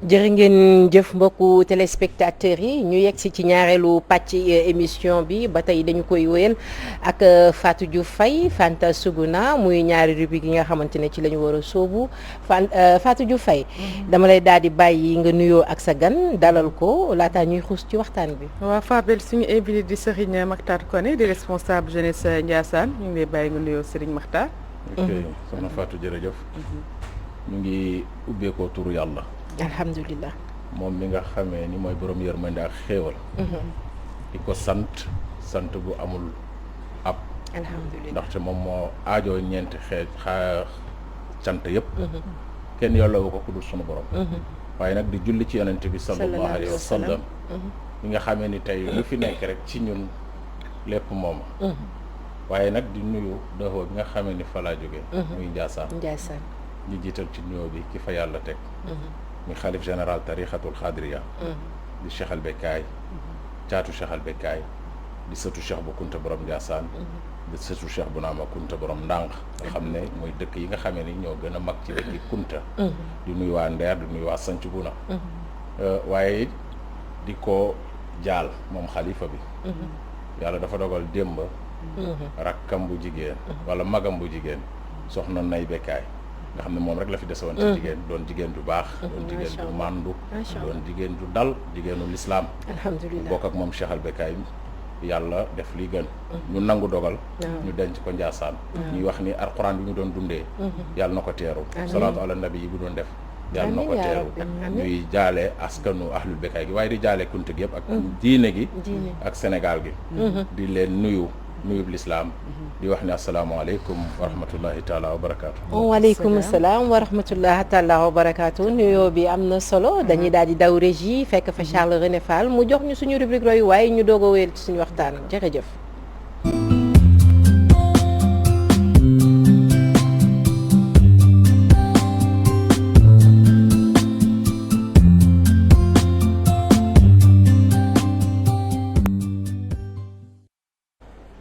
jërë ngeen jëf mbokku téléspectateurs yi ñu yegg si ci ñaareelu pàcc émission bi ba tey dañu koy wéyal ak Fatou Diouf Faye Fanta Suguna muy ñaari rubrique yi nga xamante ne ci la ñu war a sóobu Fatou Diouf Faye dama lay daal di bàyyi nga nuyoo ak sa gan dalal ko laataa ñuy xuus ci waxtaan bi. waaw Fabel suñu invité di Serigne Makhtar Koné di responsable jeunesse Ndiassane ñu ngi lay bàyyi nga nuyoo Serigne Makhtar. ok soxna Fatou jërëjëf. ñu ngi ubbeekoo turu yàlla. alhamdulilah. moom mi nga xamee ni mooy borom yërmande ak xéewal. di ko sant bu amul ab. alhamdulilah ndaxte moom moo aajoo ñeenti cant yëpp. kenn yollewu ko ku dul sunu borom. waaye nag di julli ci yonent bi sallallahu alayhi wa sallam. mi nga xamee ni tey lu fi nekk rek ci ñun lépp mooma. waaye nag di nuyu dëxoo bi nga xamee ni fa laa jógee. muy Ndiassane. ñu jiital ci nuyoo bi ki fa yàlla teg. muy xalif général tarixatul xaadiriya di Cheikh al Bekkaay caatu Cheikh al Bekkaay di sëtu Cheikh bu Kunta borom Ndiassane di sëtu Cheikh bu Naama Kunta borom Ndànk nga xam ne mooy dëkk yi nga xamee ni ñoo gën a mag ci dëkk yi Kunta di nuyu waa Ndeer di nuyu waa Sanc Buna waaye di ko jaal moom xalifa bi yàlla dafa dogal démb rakkam bu jigéen wala magam bu jigéen soxna Nay Bekkaay nga xam ne moom rek la fi desewoon ci jigéen doon jigéen ju baax doon jigéen ju màndu doon jigéen ju dal jigéenu lislaam alhamdulilah bokk ak moom Cheikh al Bekkaay yàlla def li gën ñu nangu dogal ñu denc ko Ndiassane ñuy wax ni alxuraan bi mu doon dundee yàlla na ko teeru salaatu ala nabi yi bu doon def yàlla na ko teeru ñuy jaale askanu ahlul Bekkaay gi waaye di jaale Kunta gi yëpp ak diine gi ak Sénégal gi di leen nuyu lislaam di wax ne asalaamaaleykum wa rahmatullahi taala wa barakaatu. waaleykum salaam wa rahmatullahi taala wa barakaatu nuyoo bi am na solo dañuy daal di daw régie fekk fa Charles René Fall mu jox ñu suñu rubrique royu waaye ñu doog a wéyal ci suñu waxtaan jërëjëf.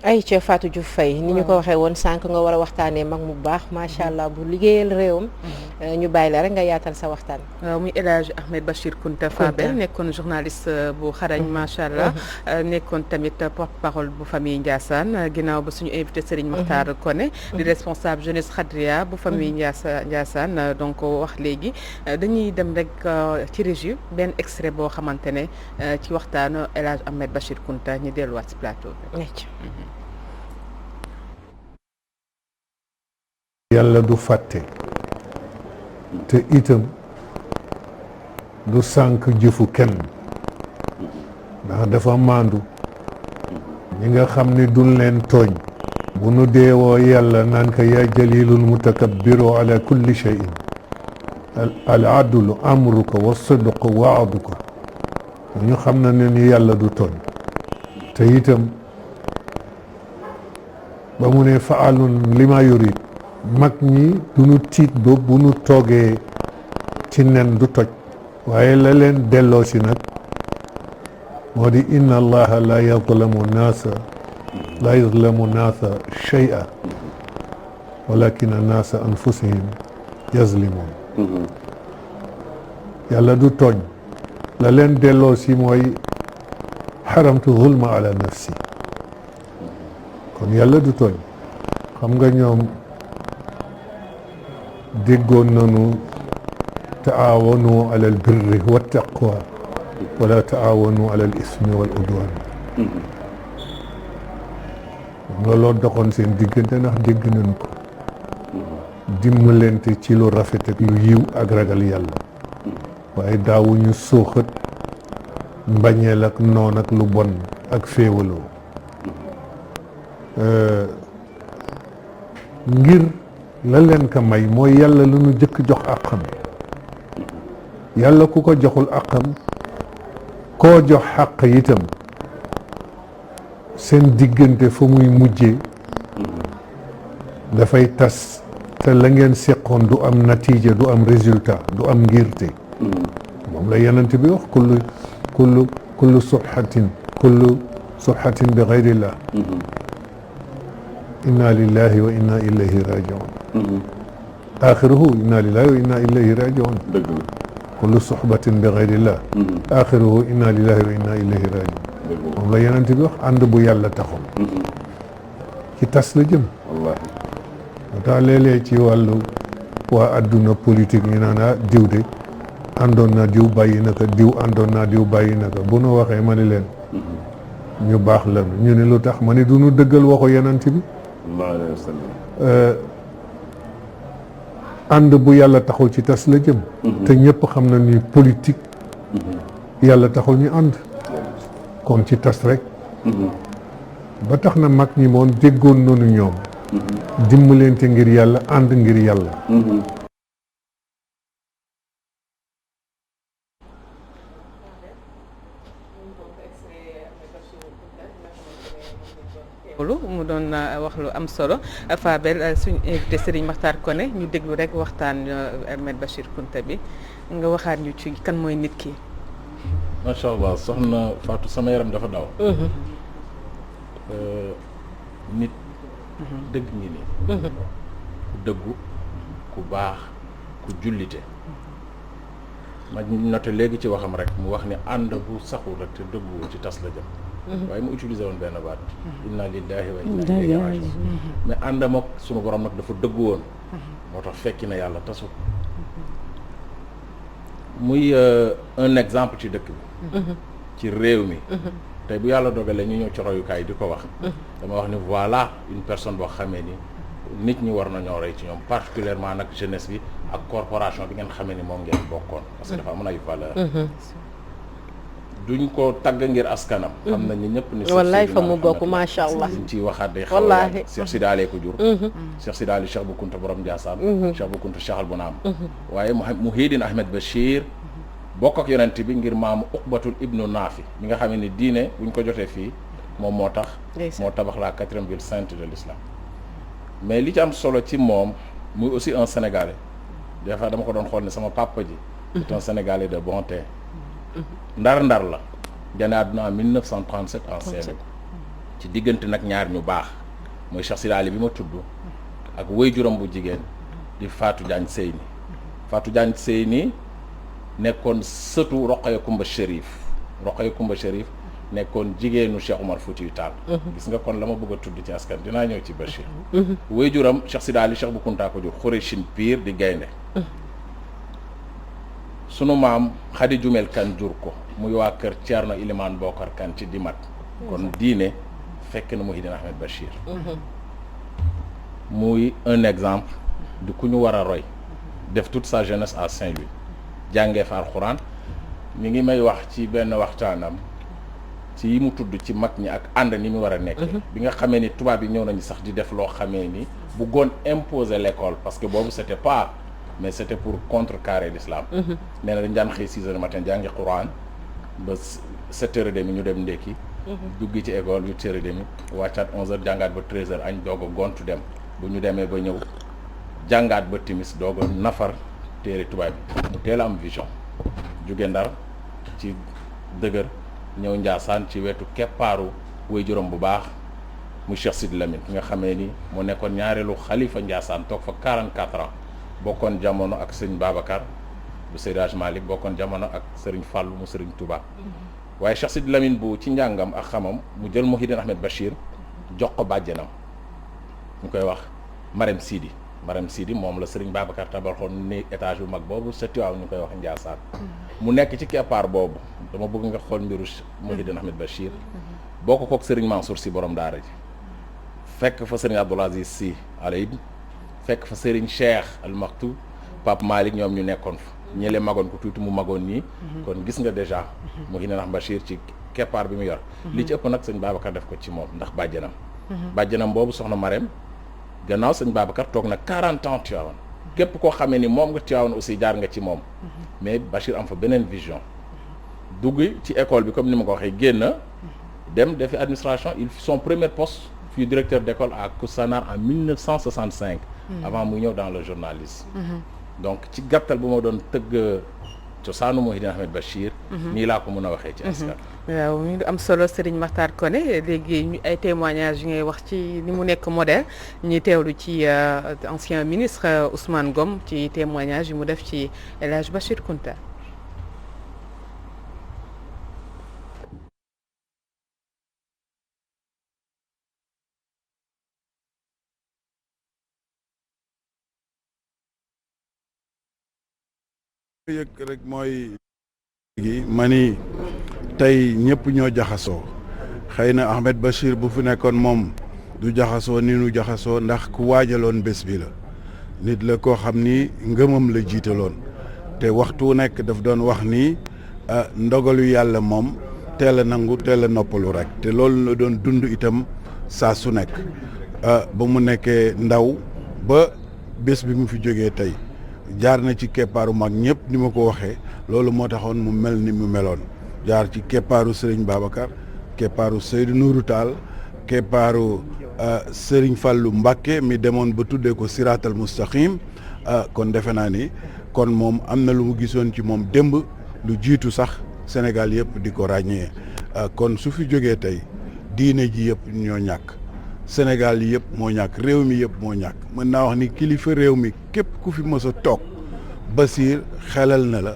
ay ca Fatou Diouf Faye ni ñu ko waxee woon sànq nga war a waxtaanee mag mu baax macha allah bu liggéeyal réewam ñu bàyyi la rek nga yaatal sa waxtaan. muy El Hadj Ahmed Bachir Kounta Fabel nekkoon journaliste bu xarañ macha allah nekkoon tamit porte-parole bu famille Ndiassane ginnaaw ba suñu invité Serigne Makhtar Koné di responsable jeunesse Khadria bu famille Ndiassane donc wax léegi dañuy dem rek ci régie benn extrait boo xamante ne ci waxtaanu El Hadj Ahmed Bachir Kounta ñu delluwaat ci plateau bi. yàlla du fàtte te itam du sànk jëfu kenn ndax dafa maandu ñi nga xam ni duñ leen tooñ bu nu deewoo yàlla naan ko yaa jalilul mutakabbiru ala kulli shay'in al adlu amruka wa sidqu waaduka ñu xam na ne ni yàlla du tooñ te itam ba mu ne faalun lima yurid mag ñi du nu tiit ba bu nu toogee ci nen du toj waaye la leen delloo si nag moo di inna allaha la yadlamu naasa shay'a walakin annaasa anfusihim yazlimun yàlla du tooñ la leen delloo si mooy xaramtu zulma ala nafsi kon yàlla du tooñ xam nga ñoom déggoon nañu taawanu ala al birri wa taqwa wala taawanu ala al ismi wal udwan looloo doxoon seen diggante ndax dégg nañ ko dimbalante ci lu rafet ak lu yiw ak ragal yàlla waaye daawuñu suuxat mbañeel ak noon ak lu bon ak féewaloo ngir la leen ko may mooy yàlla lu nu jëkk jox àqam yàlla ku ko joxul àqam koo jox xàq itam seen diggante fa muy mujjee dafay tas te la ngeen seqoon du am natiija du am résultat du am ngirte moom la yonent bi wax kullu subhatin bi gayrillah inna lillahi wa inna ilayhi rajiun axiruhu inna lillahi wa inna ilayhi rajiun kullu suhbatin bi ghayrillah axiruhu inna lillahi wa inna ilayhi rajiun moom la yonent bi wax ànd bu yàlla taxul ci tas la jëm wallaahi moo tax léeg-léeg ci wàllu waa adduna politique ñu naan diw de àndoon na diw bàyyi na ko diw àndoon naa diw bàyyi na ko bu nu waxee ma ne leen ñu baax la ñu ne lu tax ma ne du nu dëggal waxu yonent bi sallallahu alayhi wa sallam ànd bu yàlla taxul ci tas la jëm te ñëpp xam na ni politique yàlla taxul ñu ànd kon ci tas rek ba tax na mag ñi moom déggoon noonu ñoom dimbalante ngir yàlla ànd ngir yàlla mu doon wax lu am solo Fabel suñu invité Serigne Makhtar Koné ñu déglu rek waxtaan Ahmed Bachir Kounta bi nga waxaat ñu ci kan mooy nit ki. macha allah soxna Fatou sama yaram dafa daw. nit dëgg ngi nii. ku dëggu ku baax ku jullite. ma noté léegi ci waxam rek mu wax ni ànd bu saxul rek te dëgguwul ci tas la jëm. waaye mu utilisé woon benn baat. inna lillahi wa inna ilayhi rajiun mais àndam ak sunu borom nag dafa dëggu woon. moo tax fekki na yàlla tasul. muy un exemple ci dëkk bi. ci réew mi. tey bu yàlla dogalee ñu ñëw ci royukaay di ko wax. dama wax ni voilà une personne boo xamee ni nit ñi war nañoo roy ci ñoom particulièrement nag jeunesse bi ak corporation bi ngeen xamee ni moom ngeen bokkoon. parce que dafa amoon ay valeur. duñ ko tagg ngir askanam. xam nañ ni ñëpp ni. wallaay fa mu bokk macha allah. liñ ciy waxaat day xaw a Cheikh Sidi Ali ko jur. Cheikh Sidi Ali Cheikh bu Kunta borom Ndiassane. Cheikh bu Kunta Cheikh al Bunaam. waaye Muhyiddin Ahmed Bachir bokk ak yonent bi ngir maamu Uqbatul ibnu Naafi mi nga xam ne diine buñ ko jotee fii moom moo tax. moo tabax la 4e ville sainte de l'islam. mais li ci am solo ci moom muy aussi un Sénégalais des fois dama ko doon xool ne sama papa ji. c'est un Sénégalais de bonté. ndar-ndar la gane àdduna en 1937 en Saint-Louis ci diggante nag ñaar ñu baax mooy Cheikh Sidi Ali bi ma tudd ak waajuram bu jigéen di Fatou Diagne Seyni Fatou Diagne Seyni nekkoon sëtu Rokhaya Kumba Chérif nekkoon jigéenu Cheikh Omar Foutiyou Tall. gis nga kon la ma bëgg a tudd ci askan dinaa ñëw ci Bachir. waajuram Cheikh Sidi Ali Cheikh bu Kunta ko jur Khoureyshin Pire di gaynde sunu maam Khady Jumel Kan jur ko muy waa kër Thierno Ilimane Bokar Kan ci Dimat. kon diine fekk na Muhyiddin Ahmed Bachir. muy un exemple du ku ñu war a roy def toute sa jeunesse à Saint-Louis jàngee fa alxuraan mi ngi may wax ci benn waxtaanam ci yi mu tudd ci mag ñi ak ànd ni mu war a nekk. bi nga xamee ni tubaab yi ñëw nañu sax di def loo xamee ni bëggoon imposer l'école parce que boobu c'était pas. mais c'était pour contrecarrer l'islam. nee na dañ daan xëy 6 heures du matin jàngi Quran ba 7 heures et demie ñu dem ndékki. duggi ci école 8 heures et demie wàccaat 11 heures jàngaat ba 13 heures añ doog a gontu dem bu ñu demee ba ñëw jàngaat ba timis doog a nafar téere tubaab bi mu teel a am vision jóge Ndar ci dëgër ñëw Njaasaan ci wetu keppaaru waajuram bu baax mu Cheikh Sidi Lamine ki nga xamee ni mu nekkoon ñaareelu xalifa Njaasaan toog fa 44 ans. bokkoon jamono ak sëñ Babacar bu Seydi Hadji Malick bokkoon jamono ak Serigne Fallou mu Serigne Touba waaye Cheikh Sidi Lamine bu ci njàngam ak xamam mu jël Muhyiddin Ahmed Bachir jox ko bàjjenam ñu koy wax Marème Sidi moom la Serigne Babacar tabaxoon ni étage bu mag boobu sa Tiwaaw ñu koy wax Ndiassane mu nekk ci keppaar boobu dama bëgg nga xool mbiru Muhyiddin Ahmed Bachir bokk kook Serigne Mansour Sy borom daara ji fekk fa Serigne Abdoul Aziz Sy Al Ibn fekk fa Serigne Cheikh Al Maktoum Pape Malick ñoom ñu nekkoon fa ñële magoon ko tuuti mu magoon nii kon gis nga déjà Muhyiddin Ahmed Bachir ci keppaar bi mu yor li ci ëpp nag sëñ Babacar def ko ci moom ndax bàjjanam boobu soxna Marème gannaaw sëñ Babacar toog na 40 ans Tivaouane képp koo xamee ni moom nga Tivaouane aussi jaar nga ci moom mais Bachir am fa beneen vision dugg ci école bi comme ni ma ko waxee génn dem defi administration son premier poste fut directeur d'école à Koussanar en 1965 avant muy ñëw dans le journalisme donc ci gàttal bu ma doon tëgg cosaanu Muhyiddin Ahmed Bachir nii laa ko mën a waxee ci askan waaw mi ngi am solo Serigne Makhtar Koné léegi ñu ay témoignages yu ngay wax ci ni mu nekk modèle ñuy teewlu ci ancien ministre Ousmane Ngom ci témoignage yi mu def ci El Hadj Bachir Kounta yëg rek mooy gi ma ni tey ñëpp ñoo jaxasoo xëy na Ahmed Bachir bu fi nekkoon moom du jaxasoo ni nu jaxasoo ndax ku waajaloon bés bi la nit la koo xam ni ngëmam la jiitaloon te waxtu nekk daf doon wax ni ndogalu yàlla moom teel a nangu teel a noppalu rek te loolu la doon dund itam saa su nekk ba mu nekkee ndaw ba bés bi mu fi jógee tey jaar na ci keppaaru mag ñëpp ni ma ko waxee loolu moo taxoon mu mel ni mu meloon jaar ci keppaaru Serigne Babacar keppaaru Seydou Nourou Tall keppaaru Serigne Fallou Mbacké mi demoon ba tuddee ko Siratal Mustaqim kon defe naa ni kon moom am na lu mu gisoon ci moom démb lu jiitu sax Sénégal yëpp di ko ràññee kon su fi jógee tey diine ji yëpp ñoo ñàkk Sénégal yi yëpp moo ñàkk réew mi yëpp moo ñàkk mën naa wax ni kilifa réew mi képp ku fi mës a toog Bachir xelal na la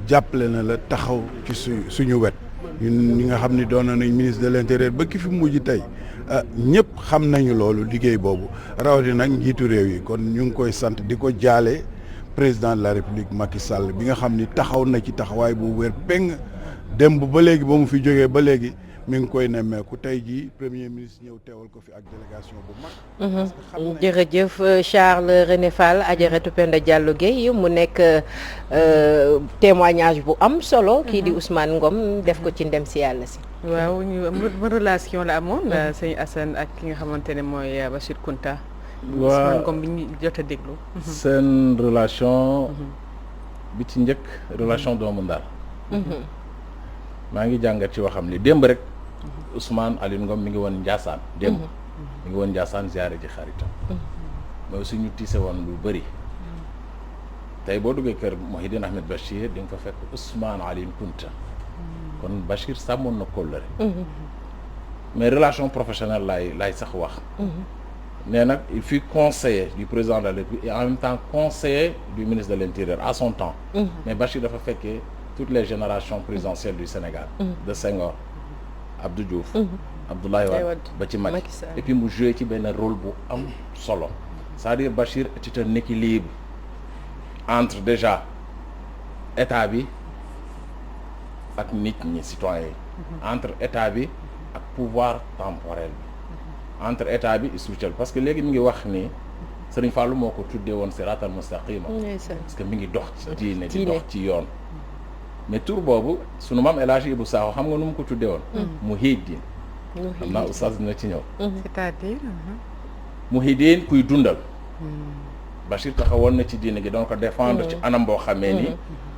jàppale na la taxaw ci suñu wet ñun ñi nga xam ni doon nañ ministre de l'intérieur ba ki fi mujj tey ñëpp xam nañu loolu liggéey boobu rawatina nag njiitu réew yi kon ñu ngi koy sant di ko jaale président de la république Macky Sall bi nga xam ni taxaw na ci taxawaay bu wér peng démb ba léegi ba mu fi jógee ba léegi mi ngi koy nemmeeku tey jii premier ministre ñëw teewal ko fi ak délégation bu mag. jërëjëf Charles René Fall Adjaratou Penda Diallo Gueye mu nekk témoignage bu am solo. kii di Ousmane Ngom def ko ci ndem si yàlla si. waaw ñu relation la amoon. sëñ Assane ak ki nga xamante ne mooy Bachir Kounta. Ousmane Ngom bi ñu jot a déglu. seen relation bi ci njëkk relation doomu Ndar. maa ngi jàngat ci waxam li démb rek Ousmane Aliou Ngom mi ngi woon Ndiassane démb mi ngi woon Ndiassane ziare ji xaritam mais aussi ñu tiise woon lu bëri tey boo duggee kër Mouhidine Ahmed Bachir di nga fa fekk Ousmane Aliou Kounta kon Bachir sàmmoon na kóllëre mais relation professionnelle laay sax wax nee nag il fut conseiller du président de la République et en même temps conseiller du ministre de l'Intérieur à son temps mais Bachir dafa fekkee toutes les générations présidentielles du Sénégal de Senghor Abdou Diouf Abdoulaye Wade ba ci Macky et puis mu joué ci benn rôle bu am solo c'est-à-dire Bachir était un équilibre entre déjà état bi ak nit ñi citoyens yi entre état bi ak pouvoir temporel bi entre état bi et spirituel parce que léegi mi ngi wax ni Serigne Fallou moo ko tuddee woon Siratal Mustaqima parce que mi ngi dox ci diine di dox ci yoon mais tur boobu sunu maam El Hadji Ibou Sakho xam nga nu mu ko tuddee woon Mouhidine xam naa oustaz dina ci ñëw c'est-à-dire Mouhidine kuy dundal Bachir taxawoon na ci diine gi doon ko défendre ci anam boo xamee ni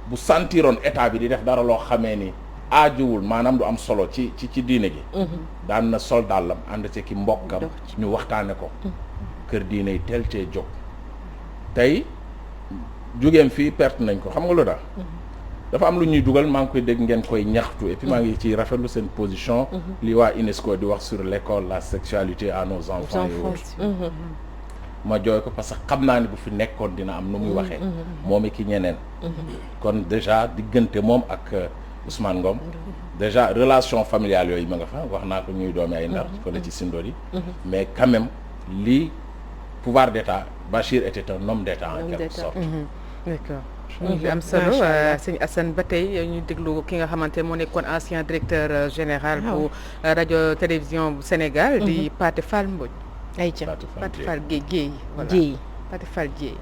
bu sentiroon état bi di def dara loo xamee ni aajuwul maanaam du am solo ci diine gi daan na sol dàllam ànd ci ki mbokkam ñu waxtaane ko kër diine yi teel cee jóg tey jógeem fii perte nañ ko xam nga lu tax dafa am lu ñuy dugal maa ngi koy dégg ngeen koy ñaxtu et puis maa ngi ciy rafetlu seen position li waa UNESCO di wax sur l'école la sexualité à nos enfants et autres ma jooy ko parce que xam naa ni bu fi nekkoon dina am nu muy waxee moom i ki ñeneen kon déjà diggante moom ak Ousmane Ngom déjà relation familiale yooyu ma nga fa wax naa ko ñuy doomi ay Ndar ko la ci sindoor yi mais quand même lii pouvoir d'état Bachir était un homme d'état en quelque sorte d'accord li am solo sëñ Assane ba tey ñu déglu ki nga xamante moo nekkoon ancien directeur général bu rajo télévision bu Sénégal di Pathé Fall Mbodj Pathé Fall Guèye voilà Pathé Fall Guèye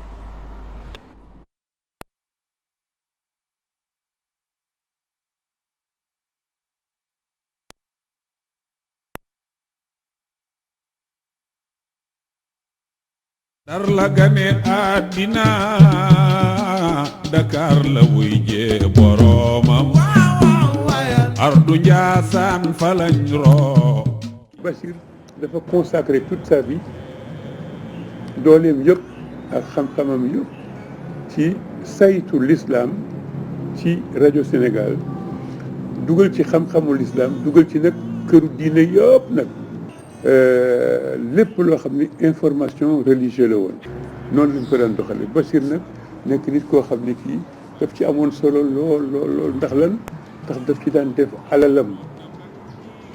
Ndar la gane àddina Dakar la wuy jee boroomam ardu Njaasaan fa lañ roo Bachir dafa consacré toute sa vie dooleem yëpp ak xam-xamam yëpp ci saytu l'islam ci rajo Sénégal dugal ci xam-xamu l'islam dugal ci nag këru diine yëpp nag lépp loo xam ni information religieuse la woon noonu lañ ko daan doxale Bachir nag nekk nit koo xam ni kii daf ci amoon solo lool ndax lan ndax daf ci daan def alalam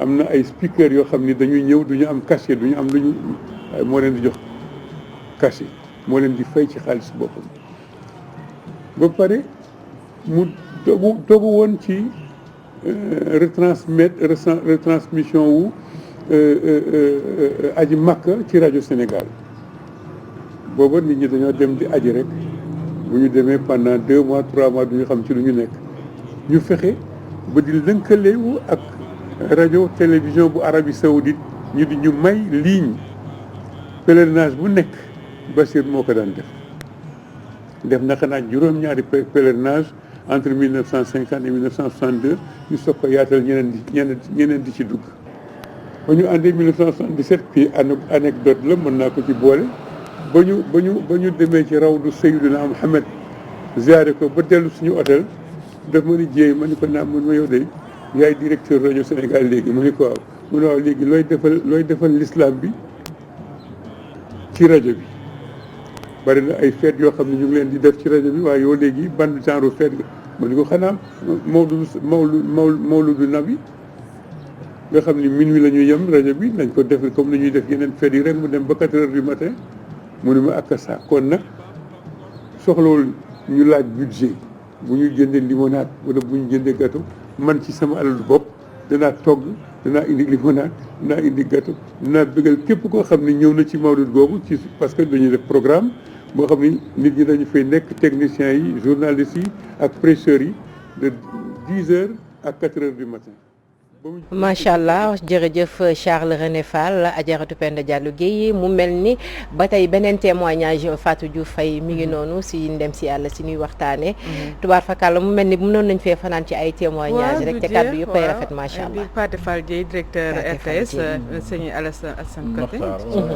am na ay speaker yoo xam ni dañuy ñëw duñu am cachet duñu am luñu moo leen di jox cachet moo leen di fay ci xaalis boppam ba pare mu dogu woon ci retransmission wu aji Makka ci rajo Sénégal booba nit ñi dañoo dem di aji rek bu ñu demee pendant 2 mois 3 mois du ñu xam ci lu ñu nekk ñu fexe ba di lënkalewu ak rajo télévision bu Arabie Saoudite ñu di ñu may ligne pèlerinage bu nekk Bachir moo ko daan def na xanaa juróom-ñaari pèlerinage entre 1950 et 1962 ñu soog ko yaatal ñeneen di ci dugg ba ñu àndee 1977 puis anecdote la mën naa ko ci boole ba ñu demee ci rawdu Seydina Mohamed ziare ko ba dellu suñu hôtel daf ma ni jéey ma ni ko naam mun ma yow de yaay directeur rajo Sénégal léegi ma ni ko waaw mu ne waaw léegi looy defal l'islam bi ci rajo bi bari na ay fête yoo xam ne ñu ngi leen di def ci rajo bi waaye yow léegi ban genre fête ma ni ko xanaa mawludu nabi nga xam ni minuit la ñuy yem rajo bi nañ ko def comme ni ñuy def yeneen fête yi rek mu dem ba 4 heures du matin mu ne ma ak sa kon nag soxlawul ñu laaj budget bu ñu jëndee limonade wala bu ñu jëndee gâteau man ci sama alalu bopp danaa togg danaa indi limonade danaa indi gâteau danaa bëggal képp koo xam ne ñëw na ci mawlud googu ci parce que dañuy def programme boo xam ni nit ñi dañu fay nekk techniciens yi journalistes yi ak presseurs yi de 10 heures à 4 heures du matin. macha allah jërëjëf Charles René Fall Adjaratou Penda Diallo Guèye mu mel ni ba tey beneen témoignage Fatou Diouf Faye mi ngi noonu si ndem si yàlla si ñuy waxtaanee. tubaar fakàlla mu mel ni mënoon nañ fee fanaan ci ay témoignage rek te kàddu yëpp ay rafet macha allah. Pathé Fall Dieye directeur RTS sëñ Alassane Koté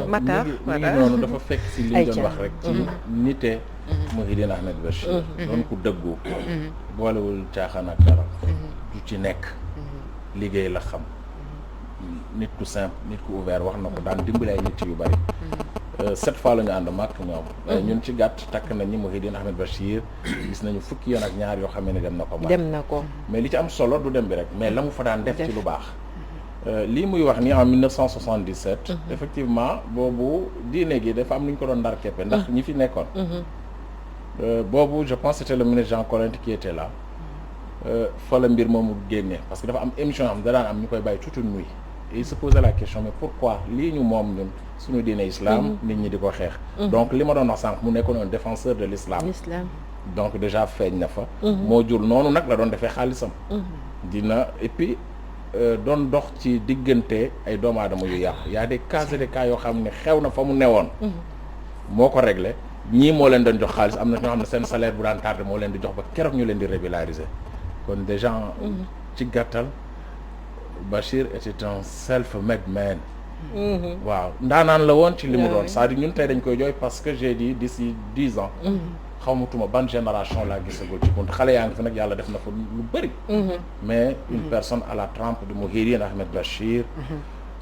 Matar voilà mi ngi noonu dafa fekk si li ñu doon wax rek ci nite Mouhidine Ahmed Bachir doon ku dëggu boolewul caaxaan ak dara du ci nekk liggéey la xam nit ku simple nit ku ouvert wax na ko daan dimbali ay nit yu bari 7 fois la ñu ànd maak ñoom ñun ci gàtt takk nañ ñi Mouhidine Ahmed Bachir gis nañu fukki yoon ak ñaar yoo xam ne dem na ko mais li ci am solo du dem bi rek mais la mu fa daan def ci lu baax lii muy wax ni en 1977 effectivement boobu diine gi dafa am nu ñu ko doon ndar keppe ndax ñi fi nekkoon boobu je pense c'était le ministre Jean Collin qui était là fa la mbir moomu génne parce que dafa am émission yoo xam da daan am ñu koy bàyyi toute une nuit et il se posait la question mais pourquoi lii ñu moom ñun suñu diine islam nit ñi di ko xeex donc li ma doon wax sànq mu nekkoon un défenseur de l'islam donc déjà feeñ na fa moo jur noonu nag la doon defee xaalisam dina et puis doon dox ci diggante ay doomu aadama yu yàqu y a des cas et des cas yoo xam ne xew na fa mu newoon moo ko réglé ñii moo leen doon jox xaalis am na ñoo xam ne seen salaire bu daan tardé moo leen di jox ba keroog ñu leen di régulariser kon déjà ci gàttal Bachir était un self-made man waaw ndaanaan la woon ci li mu doon c'est-à-dire ñun tey dañ koy jooy parce que j'ai dit d'ici 10 ans xamatuma ban génération laa gisagul ci kunt xale yaa ngi fi nag yàlla def na fa lu bëri mais une personne à la trempe de Mouhidine Ahmed Bachir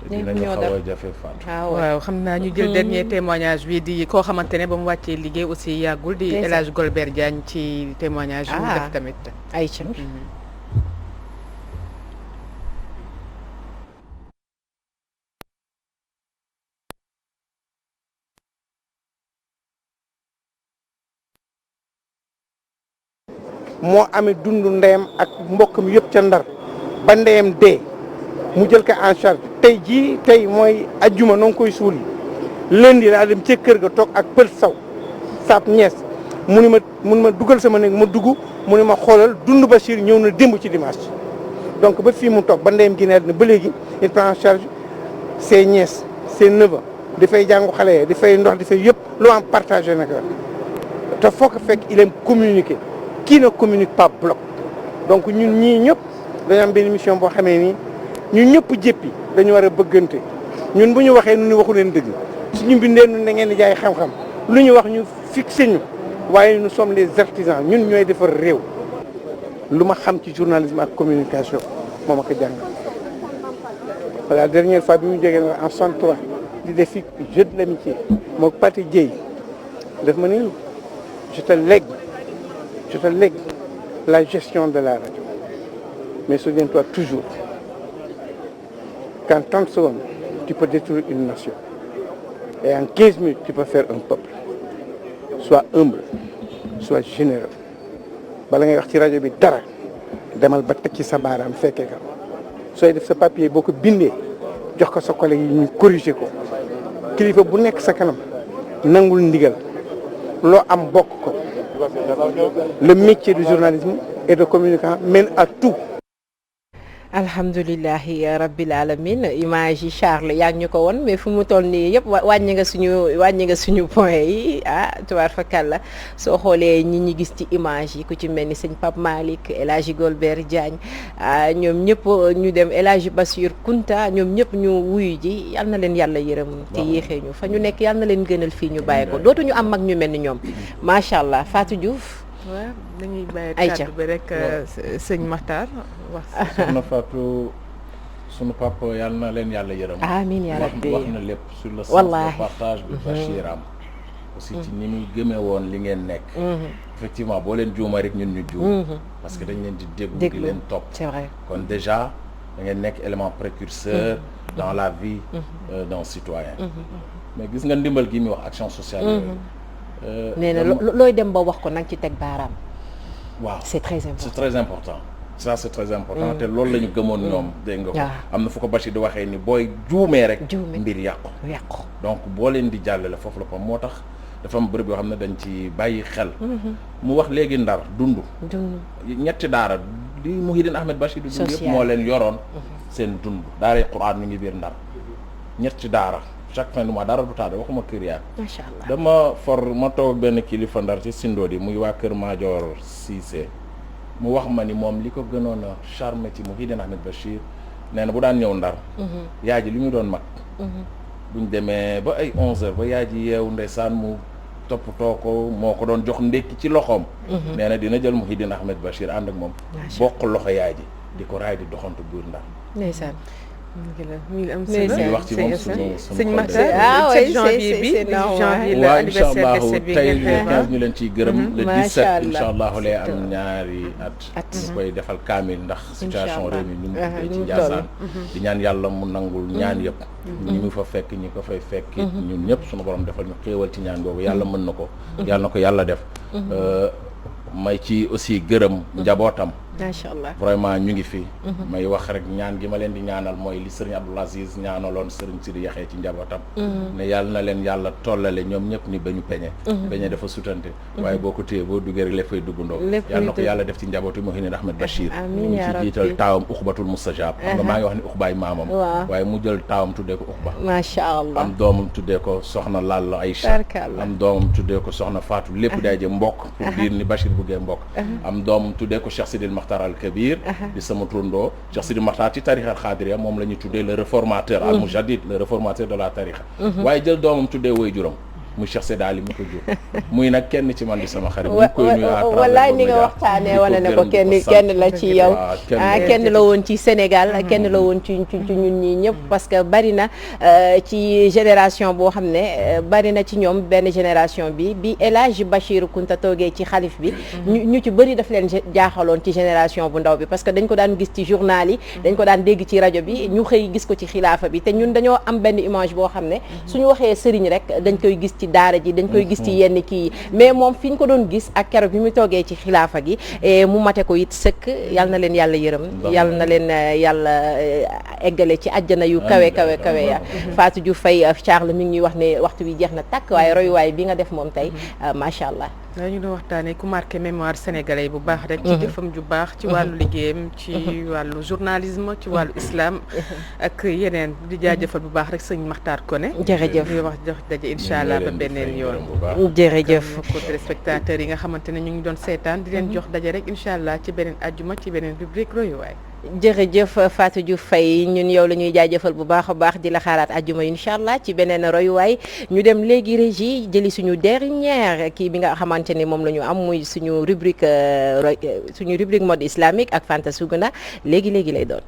dinañu xaw a jafe Fatou waaw xam naa ñu jël dernier témoignage bi di koo xamante ne ba mu wàccee liggéey aussi yàggul di El Hadj Golbert Diagne ci témoignage yu mu def tamit Aïcha moo amee dundu ndeyam ak mbokkam yëpp ca Ndar ba ndeyam dee mu jël ko en charge tey mooy ajjuma noo ngi koy suuli lundi laa dem ca kër ga toog ak pël saw saab ñees mu ni ma dugal sama néeg ma dugg mu ni ma xoolal dund Bachir ñëw na démb ci dimanche donc ba fii mu toog ba ndeyam gi ne ba léegi il prend en charge ses nièces ses neveux dafay jàngu xale yi dafay ndox dafay yëpp loo am partagé nag te foo ko fekk il aime communiquer qui ne communique pas bloc donc ñun ñii ñëpp dañu am benn mission boo xamee nii ñun ñëpp jéppi dañu war a bëggante ñun bu ñu waxee nu ñu waxu leen dëgg suñu bindee nun da ngeen di jaay xam-xam lu ñu wax ñu fixé ñu waaye nous sommes les artisans ñun ñooy defar réew lu ma xam ci journalisme ak communication moo ma ko jàngal la dernière fois bi mu jógee en 63 di def fi jeu de l'amitié moo Pathé Dieye daf ma ni je te lègue la gestion de la radio mais souviens-toi toujours qu'en 30 secondes tu peux détruire une nation et en 15 minutes tu peux faire un peuple. Sois humble, sois généreux bala ngay wax ci rajo bi dara demal ba teg ci sa baaraam fekkee ka sooy def sa papier boo ko bindee jox ko sa collègue yi ñu corriger ko kilifa bu nekk sa kanam nangul ndigal loo am bokk ko le métier du journalisme et de communicant mène à tout. alhamdulilahi rabbil alamin image yi Charles yaa ngi ñu ko woon mais fu mu toll nii yëpp wàññi nga suñu point yi tubaar fakàlla soo xoolee ñi gis ci image yi ku ci mel ni sëñ Pape Malick El Hadji Golbert Diagne ñoom ñëpp ñu dem El Hadji Bassir Kounta ñoom ñëpp ñu wuyu ji yal na leen yàlla yërëm te yéexee ñu fa ñu nekk yal na leen gënal fii ñu bàyyi ko dootuñu am mag ñu mel ni ñoom macha allah Fatou Diouf. waaw dañuy bàyyi kàddu bi rek sëñ Makhtar wax. soxna Fatou sunu papa yal na leen yàlla yërëm. amiin yaa rabbi wax na lépp sur le sens wallaahi de partage bi Bachir am aussi ci ni muy gëmee woon li ngeen nekk. effectivement boo leen juuma rek ñun ñu juum. parce que dañ leen di déglu di leen topp. c'est vrai kon déjà da ngeen nekk élément précurseur dans la vie d'un citoyen. mais gis nga ndimbal gi muy wax action sociale yooyu. nee na looy dem ba wax ko nag ci teg baaraam. waaw c'est très important c'est très important. ça c'est très important te loolu la ñu gëmoon ñoom dégg nga ko am na fu ko Bachir di waxee ni booy juumee rek mbir yàqu donc boo leen di jàllale foofu la ko moo tax dafa am bërëb yoo xam ne dañ ci bàyyi xel mu wax léegi Ndar dund ñetti daara di Mouhidine Ahmed Bachir di dund yëpp moo leen yoroon seen dund daaray Qur'an mi ngi biir Ndar ñetti daara chaque fin du mois dara du taade waxuma kër yaa macha allah dama ma toog benn kilifa Ndar ci Sindodi muy waa kër Madior Cissé mu wax ma ni moom li ko gënoon a charmé ci Mouhidine Ahmed Bachir nee na bu daan ñëw Ndar yaay ji li mu doon mag buñ demee ba ay 11h ba yaay ji yeewu ndeysaan mu toppatoo ko moo ko doon jox ndékki ci loxoom nee na dina jël Mouhidine Ahmed Bachir ànd ak moom bokk loxo yaay ji di ko raay di doxantu biir Ndar ndeysaan mi am solo wax ci moom sëñ Makhtar 7 janvier bi la anniversaire décès bi tey le 15 ñu leen ciy gërëm le 17 incha allah lay am ñaari at ñu koy defal kaamil ndax situation réew mi ni mu tuddee ci Ndiassane di ñaan yàlla mu nangul ñaan yëpp ñi mu fa fekk ñi ko fay fekk ñun ñëpp suñu borom defal ñu xéewal ci ñaan boobu yàlla mën na ko yàlla na ko yàlla def may ci aussi gërëm njabootam macha allah vraiment ñu ngi fi. may wax rek ñaan gi ma leen di ñaanal mooy li sëriñ Abdoul Aziz ñaanaloon sëriñ Sidi Yaxee ci njabootam. ne yàlla na leen yàlla tollale ñoom ñëpp ni ba ñu peñe. peñe dafa sutante. waaye boo ko téye boo duggee rek lépp fay duggandoo. yàlla na ko yàlla def ci njabootu Mouhidine Ahmed Bachir. amiin ñu ci jiital taawam Uxbatul Mustajab. xam nga maa ngi wax ni Uxbaay maamam. waaye mu jël taawam tuddee ko Uxba. macha allah am doomam tuddee ko Soxna Lalla Aïcha. am doomam tuddee ko Soxna Fatou lépp day jëm mbokk. pour dire ni Bachir buggee mbokk. am doomam tuddee ko Cheikh Sidil Makhtar al Kabir di sama turandoo Cheikh Sidi Makhtar ci tarixa xaadiriya moom la ñu tuddee le réformateur al mujaddid le réformateur de la tarixa waaye jël doomam tuddee woy juróom muy Cheikh Seydi Ali mi ko jur muy nag kenn ci man di sama xarit mu koy nuyu wallaay ni nga waxtaanee wane ne ko kenn la ci yow kenn la woon ci Sénégal kenn la woon ci ñun ñii ñëpp parce que bari na ci génération boo xam ne bari na ci ñoom benn génération bi El Hadji Bachir Kounta toogee ci xalif bi ñu ci bëri daf leen jaaxaloon ci génération bu ndaw bi parce que dañ ko daan gis ci journal yi dañ ko daan dégg ci rajo bi ñu xëy gis ko ci xilaafa bi te ñun dañoo am benn image boo xam ne suñu waxee sëriñ rek dañ koy gis ci daara ji dañ koy gis ci yenn kii mais moom fi ñu ko doon gis ak keroog bi mu toogee ci xilaafa gi mu mate ko it sëkk yal na leen yàlla yërëm yal na leen yàlla eggale ci àjjana yu kawe ya Fatou Diouf Faye Charles mi ngi ñuy wax ne waxtu bi jeex na tàkk waaye royuwaay bi nga def moom tey macha allah. waaye ñu doon waxtaanee ku marqué mémoire sénégalais bu baax rek. ci jëfam ju baax ci wàllu liggéeyam ci wàllu journalisme ci wàllu islam ak yeneen di jaajëfal bu baax rek sëñ Makhtar Koné. jërëjëf di wax jox daje incha allah ba beneen yoon. jërëjëf ko téléspectateurs yi nga xamante ne ñu ngi doon seetaan di leen jox daje rek incha allah ci beneen ajjuma ci beneen rubrique royuwaay. jërëjëf Fatou Diouf Faye ñun yow la ñuy jaajëfal bu baax a baax di la xaaraat ajjuma incha allah ci beneen royuwaay ñu dem léegi régie jëli suñu dernière kii bi nga xamante ni moom la ñu am muy suñu rubrique mode islamique ak Fanta Souguna léegi lay doon.